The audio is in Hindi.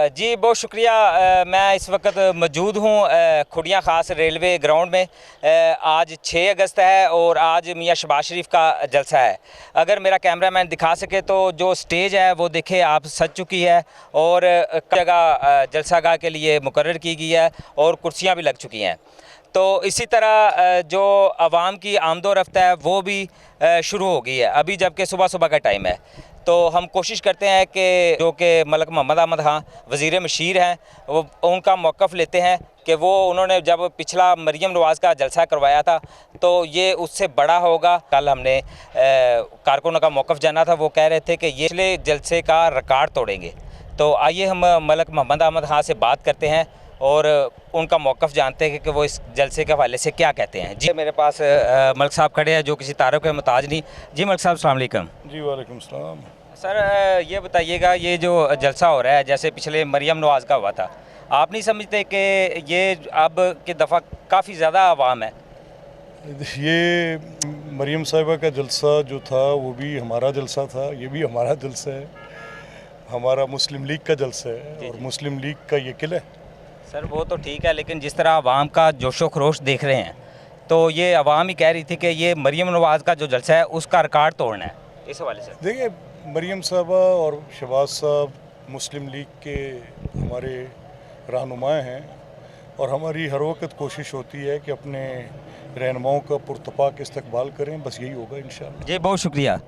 जी बहुत शुक्रिया। मैं इस वक्त मौजूद हूँ खुड़िया ख़ास रेलवे ग्राउंड में। आज 6 अगस्त है और आज मियाँ शहबाज शरीफ का जलसा है। अगर मेरा कैमरामैन दिखा सके तो जो स्टेज है वो देखे आप सज चुकी है और जगह जलसागाह के लिए मुकर्रर की गई है और कुर्सियाँ भी लग चुकी हैं। तो इसी तरह जो आवाम की आमदोरफ्त है वो भी शुरू हो गई है अभी, जबकि सुबह सुबह का टाइम है। तो हम कोशिश करते हैं कि जो कि मलक मोहम्मद अहमद खां वज़ीर मशीर हैं, वो उनका मौक़िफ़ लेते हैं कि वो उन्होंने जब पिछला मरीम नवाज़ का जलसा करवाया था तो ये उससे बड़ा होगा। कल हमने कारकुनों का मौक़िफ़ जाना था, वो कह रहे थे कि ये पिछले जलसे का रिकॉर्ड तोड़ेंगे। तो आइए हम मलक मोहम्मद अहमद खां से बात करते हैं और उनका मौक़िफ़ जानते हैं कि वो इस जलसे के हवाले से क्या कहते हैं। जी मेरे पास मलक साहब खड़े हैं जो किसी तारुफ के मोहताज नहीं। जी मलक साहब अस्सलाम वालेकुम। जी वालेकुम सलाम। सर ये बताइएगा, ये जो जलसा हो रहा है जैसे पिछले मरीम नवाज़ का हुआ था, आप नहीं समझते कि ये अब की दफ़ा काफ़ी ज़्यादा आवाम है? ये मरीम साहिबा का जलसा जो था वो भी हमारा जलसा था, ये भी हमारा जलसा है, हमारा मुस्लिम लीग का जलसा है और मुस्लिम लीग का ये किला है। सर वो तो ठीक है, लेकिन जिस तरह आवाम का जोशो खरोश देख रहे हैं तो ये आवाम ही कह रही थी कि ये मरीम नवाज़ का जो जलसा है उसका रिकॉर्ड तोड़ना है। इस हवाले से देखिए, मरीम साहबा और शहबाज साहब मुस्लिम लीग के हमारे रहनुमा हैं और हमारी हर वक्त कोशिश होती है कि अपने रहनुमाओं का पुरतपाक इस्तकबाल करें। बस यही होगा इंशाअल्लाह। जी बहुत शुक्रिया।